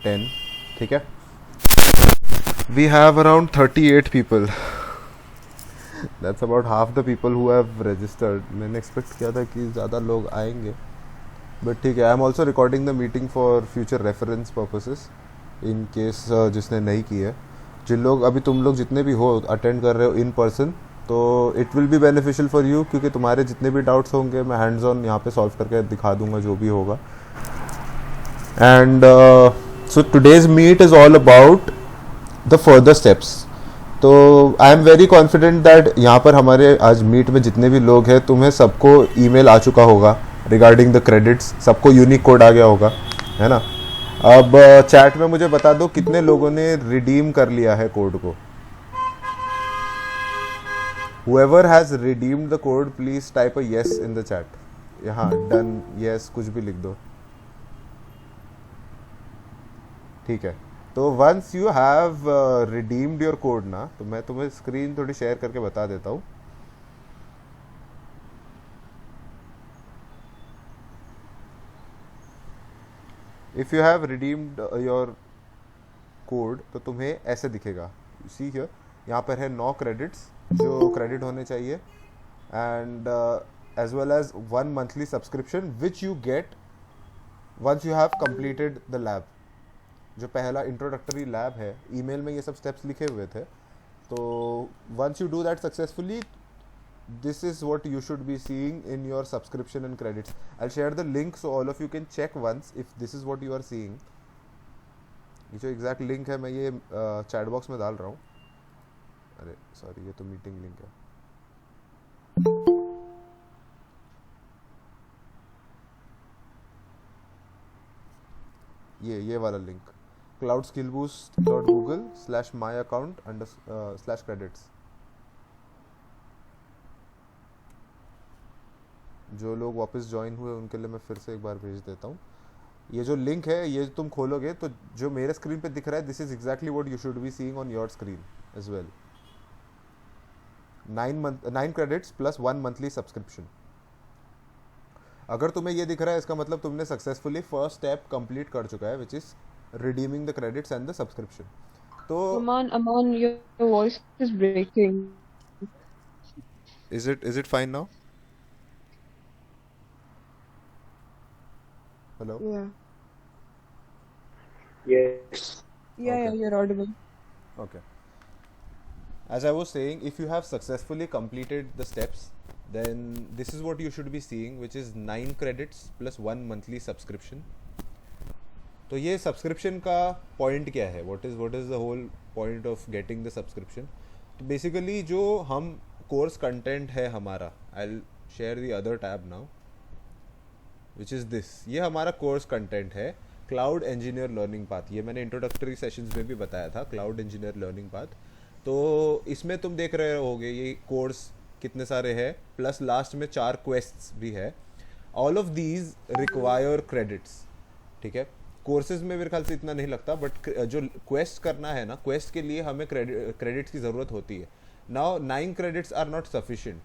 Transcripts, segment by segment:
10. ठीक है, we have around 38 people. That's about half the people who have registered. मैंने expect किया था कि ज़्यादा लोग आएंगे, बट ठीक है. I am also recording the meeting for future reference purposes in case जिसने नहीं की है. जिन लोग अभी तुम लोग जितने भी हो अटेंड कर रहे हो इन पर्सन, तो it will be beneficial for you, क्योंकि तुम्हारे जितने भी डाउट्स होंगे मैं हैंड्स ऑन यहाँ पे सॉल्व करके दिखा दूंगा जो भी होगा. And so today's meet is all about the further steps. तो I am very confident that यहाँ पर हमारे आज मीट में जितने भी लोग हैं, तुम्हें सबको ईमेल आ चुका होगा रिगार्डिंग द क्रेडिट्स. सबको यूनिक कोड आ गया होगा, है ना. अब चैट में मुझे बता दो कितने लोगों ने रिडीम कर लिया है कोड को. Whoever has redeemed the code, please type a yes in the chat. यहाँ done, yes कुछ भी लिख दो. ठीक है, तो once you have redeemed your code ना, तो मैं तुम्हें स्क्रीन थोड़ी शेयर करके बता देता हूँ. If you have redeemed your code, तो तुम्हें ऐसे दिखेगा. You see here, यहाँ पर है 9 क्रेडिट्स जो क्रेडिट होने चाहिए, and as well as 1 monthly subscription which you get once you have completed the lab. जो पहला इंट्रोडक्टरी लैब है, ईमेल में ये सब स्टेप्स लिखे हुए थे. तो once you do that successfully, this is what you should be seeing in your subscription and credits. I'll share the link so all of you can check once if this is what you are seeing. ये जो exact link है मैं ये chat box में डाल रहा हूँ. अरे सॉरी, ये तो मीटिंग लिंक है. ये वाला लिंक, cloudskillboost.google/myaccount/credits. जो लोग वापस ज्वाइन हुए उनके लिए मैं फिर से एक बार भेज देता हूँ. ये जो लिंक है ये तुम खोलोगे तो जो मेरे स्क्रीन पे दिख रहा है, this is exactly what you should be seeing on your screen as well. 9 credits plus 1 monthly subscription. अगर तुम्हें ये दिख रहा है, इसका मतलब तुमने सक्सेसफुली फर्स्ट स्टेप कंप्लीट कर चुका है, which is redeeming the credits and the subscription. तो Aman, your voice is breaking. is it fine now? Hello? Yeah. Yes. Yeah, Okay. you're audible. Okay. As I was saying, if you have successfully completed the steps, then this is what you should be seeing, which is 9 credits plus 1 monthly subscription. तो ये subscription का point क्या है? What is the whole point of getting the subscription? तो basically जो हम course content है हमारा, I'll share the other tab now, which is this. ये हमारा कोर्स कंटेंट है, क्लाउड इंजीनियर लर्निंग पाथ. ये मैंने इंट्रोडक्टरी सेशंस में भी बताया था, क्लाउड इंजीनियर लर्निंग पाथ. तो इसमें तुम देख रहे होगे ये कोर्स कितने सारे हैं, प्लस लास्ट में 4 क्वेस्ट्स भी है. All of these require credits. ठीक है, कोर्सेज में मेरे ख्याल से इतना नहीं लगता, बट जो क्वेस्ट करना है ना, क्वेस्ट के लिए हमें क्रेडिट्स की ज़रूरत होती है. Now 9 credits are not sufficient,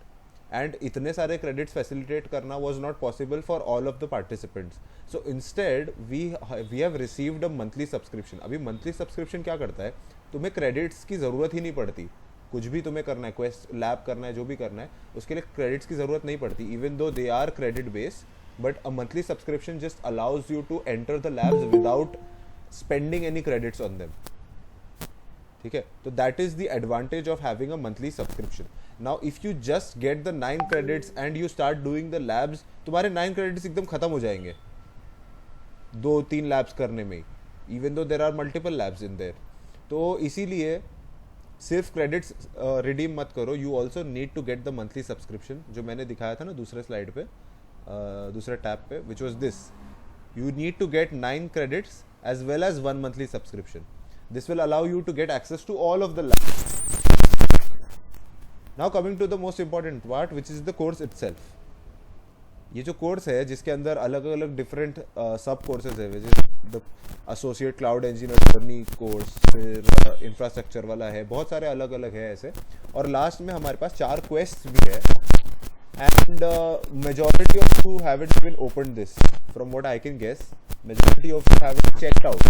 and इतने सारे क्रेडिट्स फैसिलिटेट करना was not possible for all of the participants. So instead we have received a monthly subscription. अभी मंथली सब्सक्रिप्शन क्या करता है, तुम्हें क्रेडिट्स की ज़रूरत ही नहीं पड़ती. कुछ भी तुम्हें करना है, क्वेस्ट लैब करना है, जो भी करना है, उसके लिए क्रेडिट्स की ज़रूरत नहीं पड़ती, even though they are credit based. But a monthly subscription just allows you to enter the labs without spending any credits on them. ठीक है, तो that is the advantage of having a monthly subscription. Now if you just get the 9 credits and you start doing the labs, तुम्हारे 9 credits एकदम खत्म हो जाएंगे 2-3 labs करने में, even though there are multiple labs in there. तो इसीलिए सिर्फ क्रेडिट्स रिडीम मत करो, you also need to get the monthly subscription, जो मैंने दिखाया था ना दूसरे स्लाइड पे, दूसरे टैब पे, which was this. You need to get 9 credits as well as 1 monthly subscription. This will allow you to get access to all of the labs. Now coming to the most important part, which is the course itself. ये जो course है जिसके अंदर अलग अलग different सब courses है, which is the associate cloud engineer learning course, फिर इंफ्रास्ट्रक्चर वाला है, बहुत सारे अलग अलग है ऐसे. और लास्ट में हमारे पास 4 क्वेस्ट भी है. And majority of you haven't even opened this. From what I can guess, majority of you haven't checked out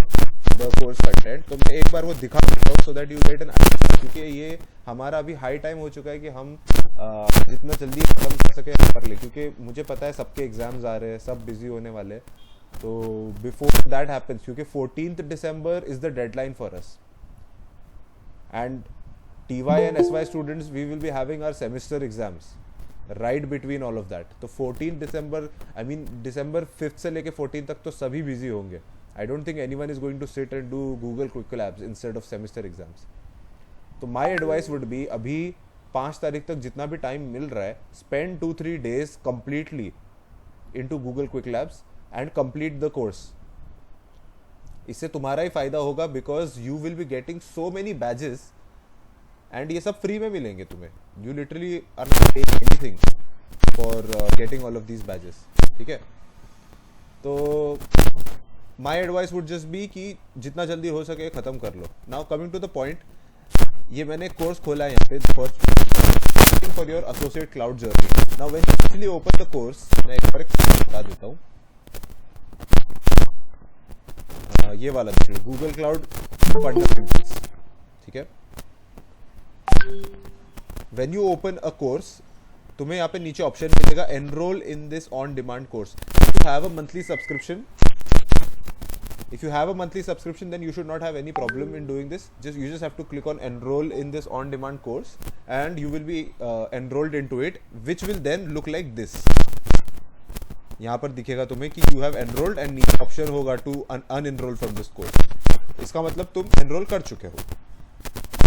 course content, तो मैं एक बार वो दिखा देता हूँ so that you get an idea, क्योंकि ये हमारा अभी हाई टाइम हो चुका है कि हम जितना जल्दी खत्म कर सके कर ले, क्योंकि मुझे पता है सबके एग्जाम्स आ रहे हैं, सब बिजी होने वाले हैं. तो बिफोर दैट हैपेंस, क्योंकि 14th December is the deadline for us, and TY and SY students, we will be having our semester exams right between all of that. तो 14 December, I mean December 5th से लेके 14 तक तो सभी busy होंगे. I don't think anyone is going to sit and do Google Quick Labs instead of semester exams. तो my advice would be, अभी 5 तारीख तक जितना भी टाइम मिल रहा है, spend 2-3 days completely into Google Quick Labs and complete the course. इससे तुम्हारा ही फायदा होगा, because you will be getting so many badges and ये सब फ्री में मिलेंगे तुम्हें. You literally are not paying anything for getting all of these badges. ठीक है, तो my advice would just be कि जितना जल्दी हो सके ख़त्म कर लो. Now coming to the point, ये मैंने कोर्स खोला है यहाँ पे for your associate cloud journey. Now when you actually open the course, मैं एक बार बता देता हूँ. ये वाला देखिए, गूगल क्लाउड फंडामेंटल्स. ठीक है, when you open a course, तुम्हें यहाँ पे नीचे ऑप्शन मिलेगा enroll in this on demand course. If you have a monthly subscription, then you should not have any problem in doing this. You just have to click on enroll in this on demand course and you will be enrolled into it, which will then look like this. यहाँ पर दिखेगा तुम्हें कि you have enrolled and नीचे option होगा to unenroll from this course. इसका मतलब तुम enroll कर चुके हो.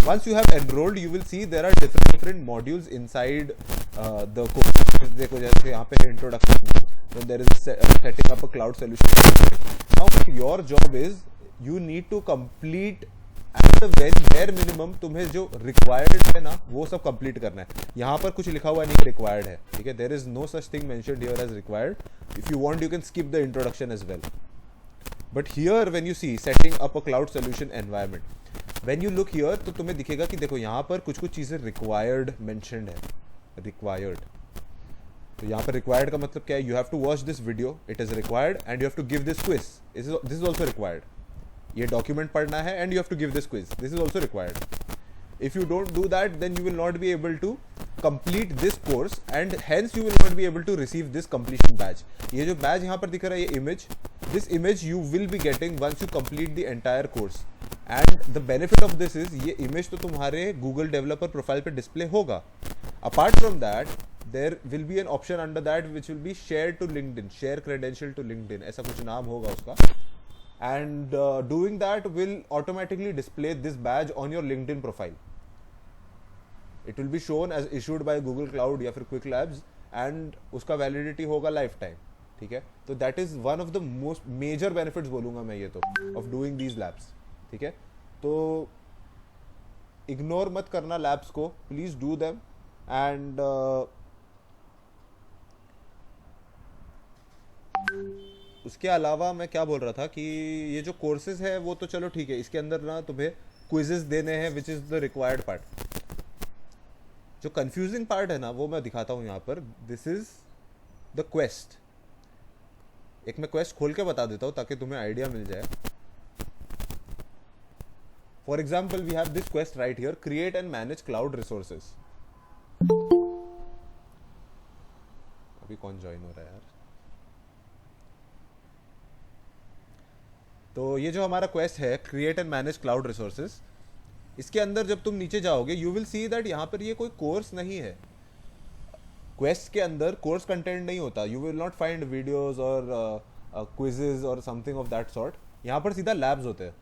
Once you have enrolled, you will see there are different modules inside the course. देखो जैसे यहाँ पे introduction, then there is setting up a cloud solution. Now your job is you need to complete at the very bare minimum. तुम्हें जो required है ना, वो सब complete करना है. यहाँ पर कुछ लिखा हुआ नहीं required है. ठीक है, there is no such thing mentioned here as required. If you want, you can skip the introduction as well. But here when you see setting up a cloud solution environment, when you look here, तो तुम्हें दिखेगा कि देखो यहाँ पर कुछ चीज़ें required mentioned है. required, तो यहाँ पर required का मतलब क्या है? You have to watch this video, it is required, and you have to give this quiz. This is also required. ये document पढ़ना है and you have to give this quiz. This is also required. If you don't do that, then you will not be able to complete this course and hence you will not be able to receive this completion badge. ये जो badge यहाँ पर दिख रहा है, ये image, this image you will be getting once you complete the entire course. And the benefit of this is, ये image तो तुम्हारे Google Developer Profile पे display होगा. Apart from that, there will be an option under that which will be share to LinkedIn, share credential to LinkedIn, ऐसा कुछ नाम होगा उसका. And doing that will automatically display this badge on your LinkedIn profile. It will be shown as issued by Google Cloud या फिर Quick Labs and उसका validity होगा lifetime. ठीक है, तो that is one of the most major benefits बोलूँगा मैं ये तो of doing these labs. ठीक है, तो ignore मत करना labs को, please do them. And उसके अलावा मैं क्या बोल रहा था कि ये जो कोर्सेज है वो तो चलो ठीक है, इसके अंदर ना तुम्हें क्विजेस देने हैं which is the required part. जो कंफ्यूजिंग पार्ट है ना वो मैं दिखाता हूँ यहाँ पर. This is the quest. एक मैं क्वेस्ट खोल के बता देता हूँ ताकि तुम्हें आइडिया मिल जाए. For example we have this quest right here, create and manage cloud resources. अभी कौन ज्वाइन हो रहा है यार? तो ये जो हमारा क्वेस्ट है, create and manage cloud resources, इसके अंदर जब तुम नीचे जाओगे यू विल सी दैट यहाँ पर ये कोई कोर्स नहीं है. क्वेस्ट के अंदर कोर्स कंटेंट नहीं होता. You will not find videos और क्विजेज और समथिंग ऑफ दैट सॉर्ट. यहाँ पर सीधा लैब्स होते हैं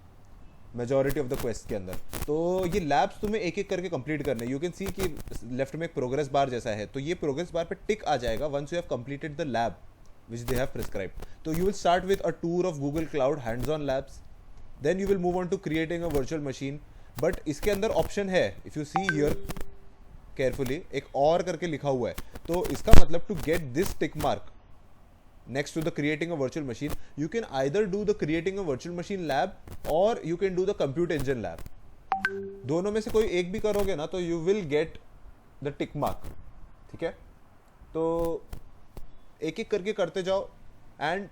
मेजॉरिटी ऑफ द क्वेस्ट के अंदर. तो ये लैब्स तुम्हें एक एक करके कंप्लीट करने. यू कैन सी कि लेफ्ट में एक प्रोग्रेस बार जैसा है, तो ये प्रोग्रेस बार पे टिक आ जाएगा once you have completed the lab which they have prescribed. So you will start with a tour of Google Cloud hands-on labs. Then you will move on to creating a virtual machine. But इसके अंदर option है, if you see here carefully, एक और करके लिखा हुआ है. तो इसका मतलब to get this tick mark next to the creating a virtual machine, you can either do the creating a virtual machine lab or you can do the compute engine lab. दोनों में से कोई एक भी करोगे ना तो you will get the tick mark. ठीक है, तो एक एक करके करते जाओ. एंड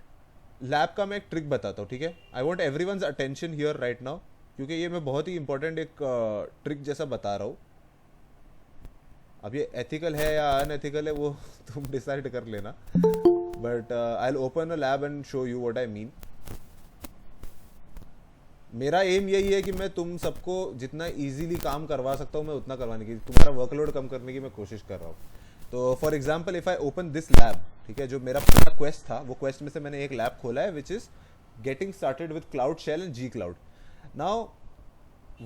लैब का मैं एक ट्रिक बताता हूँ, ठीक है. I want everyone's attention here right now, क्योंकि ये मैं बहुत ही इंपॉर्टेंट एक ट्रिक जैसा बता रहा हूँ. अब ये एथिकल है या अनएथिकल है वो तुम डिसाइड कर लेना, but I will open a lab and show you what I mean. मेरा एम यही है कि मैं तुम सबको जितना इजीली काम करवा सकता हूँ मैं उतना करवाने की, तुम्हारा वर्कलोड कम करने की मैं कोशिश कर रहा हूँ. तो for example if I open this lab, ठीक है, जो मेरा पूरा क्वेस्ट था वो क्वेस्ट में से मैंने एक लैब खोला है which is getting started with cloud shell and G cloud. Now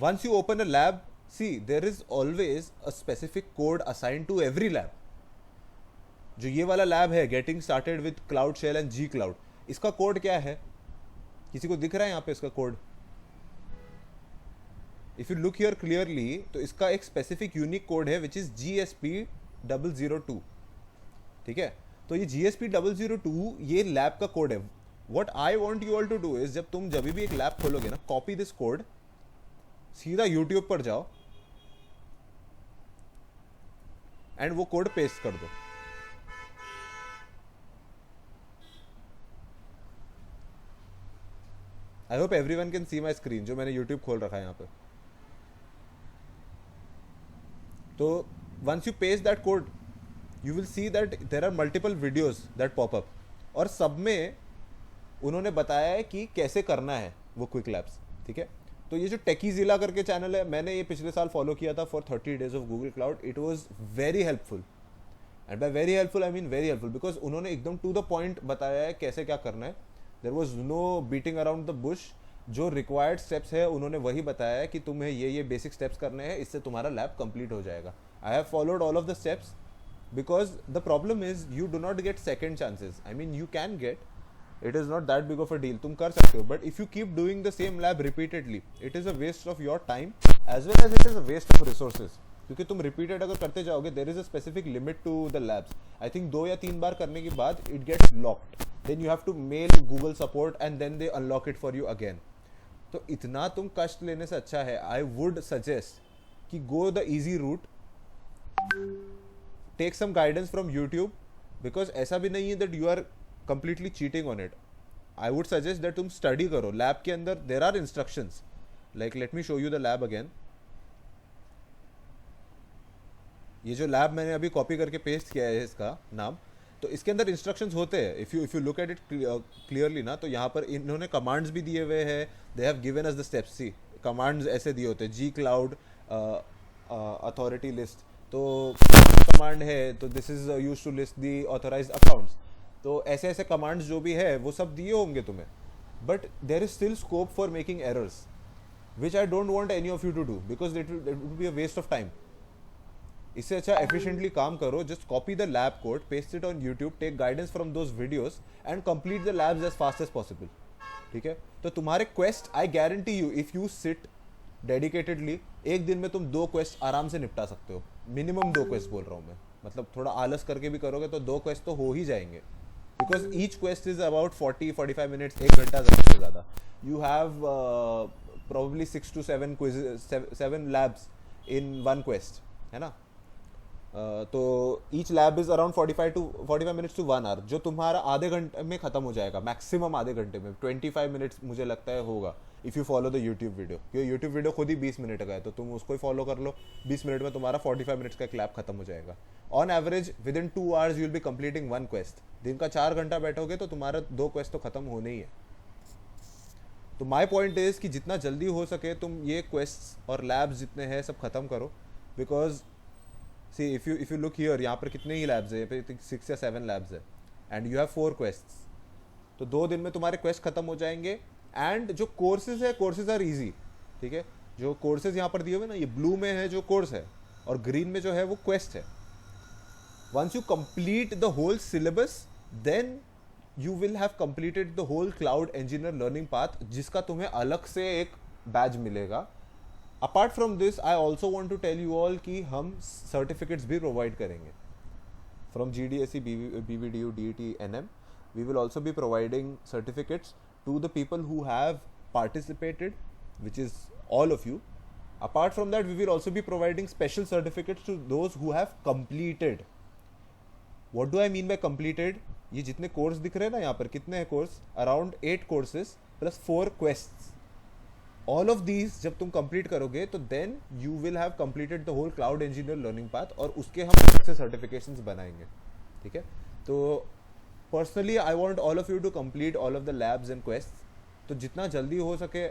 once you open a lab, see there is always a specific code assigned to every lab. जो ये वाला लैब है getting started with cloud shell and G cloud, इसका code क्या है? किसी को दिख रहा है यहाँ पे इसका code? If you look here clearly तो इसका एक स्पेसिफिक यूनिक कोड है विच इज GSP002. ठीक है, तो ये GSP002 ये लैब का कोड है. What I want you all to do is जब भी एक लैब खोलोगे ना, कॉपी दिस कोड, सीधा YouTube पर जाओ एंड वो कोड पेस्ट कर दो. I hope everyone can see my screen, जो मैंने YouTube खोल रखा है यहाँ पे. तो once you paste that code you will see that there are multiple videos that pop up, और सब में उन्होंने बताया है कि कैसे करना है वो क्विक लैब्स. ठीक है, तो ये जो टेकी जिला करके चैनल है, मैंने ये पिछले साल फॉलो किया था for 30 days of Google cloud. It was very helpful, and by very helpful I mean very helpful, because उन्होंने एकदम टू द पॉइंट बताया है कैसे क्या करना है. There was no beating around the bush. जो रिक्वायर्ड स्टेप्स है उन्होंने वही बताया है कि तुम्हें ये बेसिक स्टेप्स करने हैं, इससे तुम्हारा लैब कंप्लीट हो जाएगा. I have followed all of the steps because the problem is you do not gate second chances. I mean you can get, it is not that big of a deal, तुम कर सकते हो, but if you keep doing the same lab repeatedly it is a waste of your time as well as it is a waste of resources. क्योंकि तुम repeated अगर करते जाओगे there is a specific limit to the labs. I think 2 या 3 बार करने के बाद it gets locked, then you have to mail Google support and then they unlock it for you again. तो इतना तुम कष्ट लेने से अच्छा है I would suggest कि go the easy route, take some guidance from YouTube, because ऐसा भी नहीं है that you are completely cheating on it. I would suggest that तुम study करो. लैब के अंदर there are instructions, like let me show you the lab again. ये जो लैब मैंने अभी कॉपी करके पेस्ट किया है इसका नाम, तो इसके अंदर इंस्ट्रक्शंस होते हैं. If you look at it clearly ना, तो यहाँ पर इन्होंने कमांड्स भी दिए हुए हैं. They have given us the steps. See commands ऐसे दिए होते हैं, जी क्लाउड अथॉरिटी लिस्ट, तो कमांड है तो this is used to list the authorized accounts. तो ऐसे ऐसे कमांड्स जो भी है वो सब दिए होंगे तुम्हें, but there is still scope for making errors which I don't want any of you to do, because it would be a waste of time. इससे अच्छा एफिशिएंटली काम करो, just copy the lab code, paste it on YouTube, take guidance from those videos and complete the labs as fast as possible. ठीक है, तो तुम्हारे quest I guarantee you if you sit dedicatedly, एक दिन में तुम 2 क्वेस्ट आराम से निपटा सकते हो. मिनिमम 2 क्वेस्ट बोल रहा हूँ मैं, मतलब थोड़ा आलस करके भी करोगे तो 2 क्वेस्ट तो हो ही जाएंगे, because each quest is about 40-45 minutes, 1 घंटा ज़्यादा से ज़्यादा. You have probably 6 to 7 quizzes, 7 labs in one quest, है ना. तो each lab is around 45 minutes to 1 hour, जो तुम्हारा आधे घंटे में ख़त्म हो जाएगा, मैक्सिमम आधे घंटे में. 25 मिनट्स मुझे लगता है होगा if you follow the YouTube video, क्योंकि यूट्यूब वीडियो खुद ही 20 मिनट का है, तो तुम उसको ही फॉलो कर लो. 20 मिनट में तुम्हारा 45 मिनट्स का एक लैब खत्म हो जाएगा. On average with in 2 hours you will be completing 1 quest. दिन का 4 घंटा बैठोगे तो तुम्हारा 2 क्वेस्ट तो खत्म होने ही है. तो माई पॉइंट इज कि जितना जल्दी हो सके तुम ये क्वेस्ट और लैब्स जितने हैं सब खत्म करो, because see if you look here, यहाँ पर कितने ही लैब्स है, यहाँ पे 6 या 7 लैब्स है एंड यू हैव 4 क्वेस्ट्स. तो 2 दिन में तुम्हारे क्वेस्ट खत्म हो जाएंगे. एंड जो कोर्सेज है, कोर्सेज आर ईजी. ठीक है, जो कोर्सेज यहाँ पर दिए हुए ना, ये ब्लू में है जो कोर्स है और ग्रीन में जो है वो क्वेस्ट है. Once you complete the whole syllabus, then you will have completed the whole cloud engineer learning path, जिसका तुम्हें अलग से एक बैच मिलेगा. Apart from this, I also want to tell you all कि हम certificates भी provide करेंगे. From GDSE, BVDU, DET, NM, we will also be providing certificates to the people who have participated, which is all of you. Apart from that, we will also be providing special certificates to those who have completed. What do I mean by completed? ये जितने course दिख रहे हैं ना यहाँ पर, कितने हैं course, around 8 courses plus 4 quests. All of these जब तुम कंप्लीट करोगे तो then you will have completed the whole cloud engineer learning path, और उसके हम अलग से सर्टिफिकेशंस बनाएंगे. ठीक है, तो personally I want all of you to complete all of the labs and quests. तो जितना जल्दी हो सके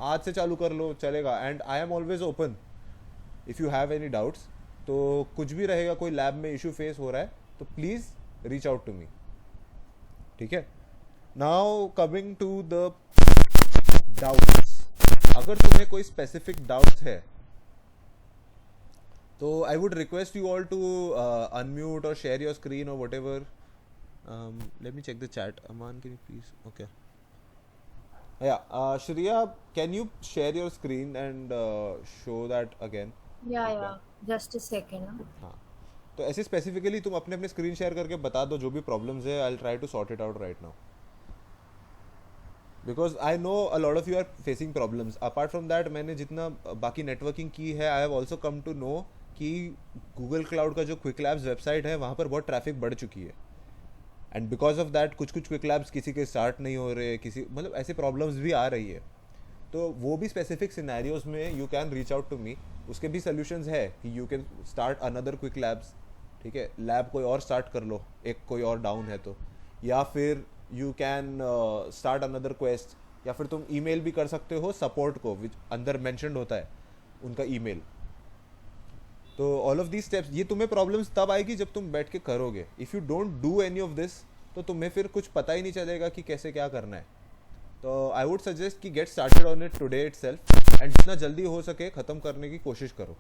आज से चालू कर लो, चलेगा. And I am always open if you have any doubts. तो कुछ भी रहेगा, कोई लैब में इशू फेस हो रहा है तो please reach out to me. ठीक है, now coming to the doubts. अगर तुम्हें कोई स्पेसिफिक डाउट्स है तो I would request you all to unmute और शेयर योर स्क्रीन और whatever. Let me check the chat. Aman, can you please? Okay, Shreya, can you share your screen and show that again? Yeah, just a second. हाँ, तो ऐसे specifically तुम अपने अपने screen share करके बता दो जो भी प्रॉब्लम्स है. I will try to sort it out right now, because I know a lot of you are facing problems. Apart from that, मैंने जितना बाकी नेटवर्किंग की है, I have also come to know कि गूगल क्लाउड का जो quick labs website है वहाँ पर बहुत ट्रैफिक बढ़ चुकी है. एंड बिकॉज ऑफ दैट कुछ क्विक लैब्स किसी के स्टार्ट नहीं हो रहे, किसी मतलब ऐसे प्रॉब्लम्स भी आ रही है. तो वो भी स्पेसिफिक सिनेरियोज में you can reach out to me. उसके भी सोल्यूशंस है कि you can start another quick labs. ठीक है, लैब कोई और स्टार्ट कर लो, एक कोई और डाउन है तो, या फिर you can start another quest, या फिर तुम ईमेल भी कर सकते हो सपोर्ट को, विच अंदर मेंशन्ड होता है उनका ईमेल. तो ऑल ऑफ दीज स्टेप्स, ये तुम्हें प्रॉब्लम्स तब आएगी जब तुम बैठ के करोगे. If you don't do any of this तो तुम्हें फिर कुछ पता ही नहीं चलेगा कि कैसे क्या करना है. तो आई वुड सजेस्ट कि get started on it today itself, and जितना जल्दी हो सके ख़त्म करने की कोशिश करो.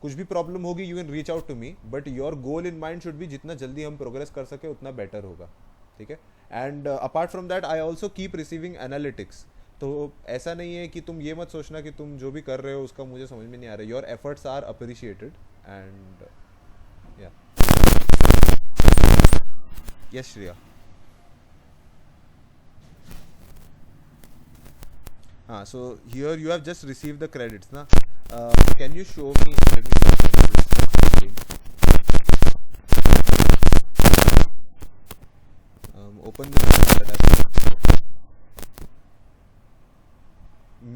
कुछ भी प्रॉब्लम होगी you can reach out to me, but your goal in mind should be जितना जल्दी हम प्रोग्रेस कर सके उतना बेटर होगा. ठीक है, and apart from that I also keep receiving analytics. तो ऐसा नहीं है कि तुम ये मत सोचना कि तुम जो भी कर रहे हो उसका मुझे समझ में नहीं आ रहा. Your efforts are appreciated and yeah yes Shreya. हाँ, so here you have just received the credits ना. Can you show me? Let me just change this screen. Open this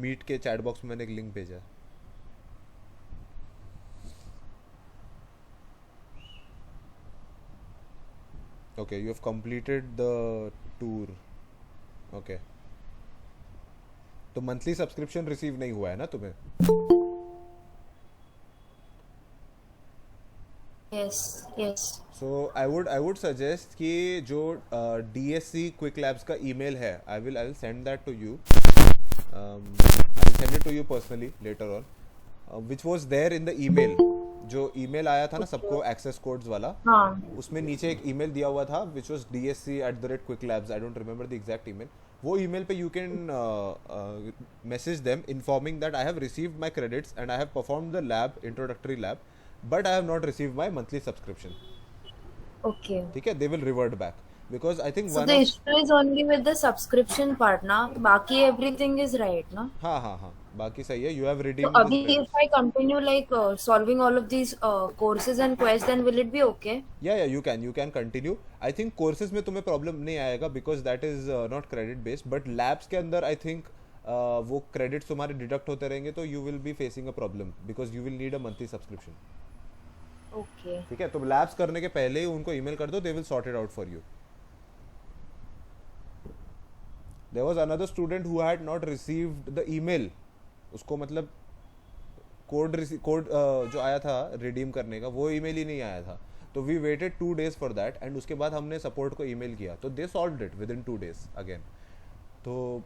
meet के चैट बॉक्स में मैंने एक लिंक भेजा. Okay, you have completed the tour. Okay. तो monthly subscription receive नहीं हुआ है ना तुम्हें? Yes. So I would suggest कि जो DSC Quick Labs का email है, I will send that to you. I will send it to you personally later on, which was there in the email. जो email आया था ना सबको access codes वाला, उसमें नीचे एक email दिया हुआ था which was dsc@quicklabs. I don't remember the exact email. वो email पे you can message them informing that I have received my credits and I have performed the lab, introductory lab, but I have not received my monthly subscription. Okay. ठीक है, they will revert back because I think So the issue is only with the subscription part ना, बाकी everything is right ना? हाँ, बाकी सही है. You have redeemed. So अभी if I continue like solving all of these courses and quests, then will it be okay? Yeah, you can continue. I think courses में तुम्हें problem नहीं आएगा because that is not credit based, but labs के अंदर I think वो credits तुम्हारे deduct होते रहेंगे तो you will be facing a problem because you will need a monthly subscription. Okay. ठीक है, तो labs करने के पहले ही उनको email कर दो, they will sort it out for you. There was another student who had not received the email. उसको मतलब कोड जो आया था रिडीम करने का वो ईमेल ही नहीं आया था. तो we waited 2 days for that and उसके बाद हमने सपोर्ट को ईमेल किया तो they solved it within 2 days again. तो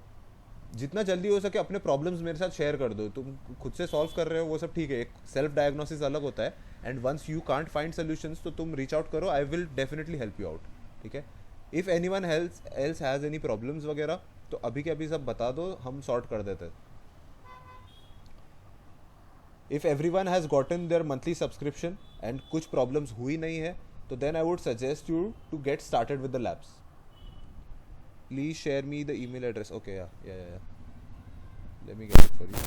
जितना जल्दी हो सके अपने प्रॉब्लम्स मेरे साथ शेयर कर दो. तुम खुद से सॉल्व कर रहे हो वो सब ठीक है, एक सेल्फ डायग्नोसिस अलग होता है. And once you can't find solutions तो तुम रीच आउट करो, I will definitely help you out. ठीक है, if anyone else has any problems वगैरह तो अभी के अभी सब बता दो, हम सॉर्ट कर देते हैं. If everyone has gotten their monthly subscription and कुछ problems हुई नहीं है तो then I would suggest you to get started with the labs. Please share me the email address. Okay, yeah. Let me get it for you.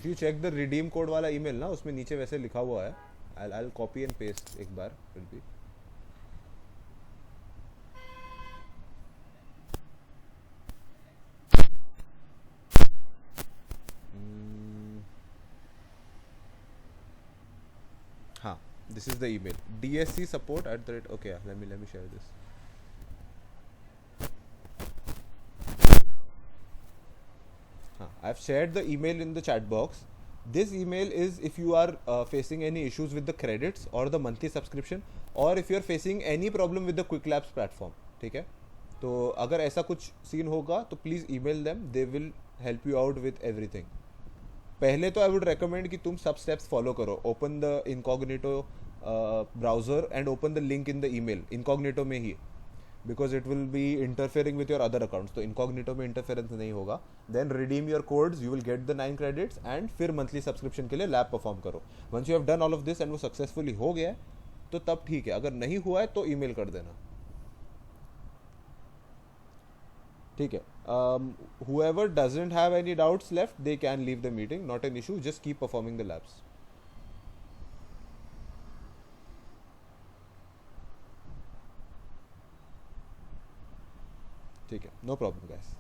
If you check the redeem code वाला email ना, उसमें नीचे वैसे लिखा हुआ है. I'll copy and paste एक बार फिर भी. हाँ, this is the email, dscsupport@. Okay, yeah, let me share this. I've shared the email in the chat box. This email is if you are facing any issues with the credits or the monthly subscription, or if you are facing any problem with the Quick Labs platform. ठीक है, तो अगर ऐसा कुछ scene होगा तो please email them, they will help you out with everything. पहले तो आई वुड रेकमेंड कि तुम सब स्टेप्स फॉलो करो. Open the incognito browser and open the link in the email incognito में ही, because it will be interfering with your other accounts. तो incognito में इंटरफेरेंस नहीं होगा. Then redeem your codes, you will get the 9 credits and फिर monthly subscription के लिए lab perform करो. Once you have done all of this and वो successfully हो गया है तो तब ठीक है. अगर नहीं हुआ है तो ईमेल कर देना. ठीक है. whoever doesn't have any doubts left, they can leave the meeting, not an issue, just keep performing the labs. ठीक है, no problem guys.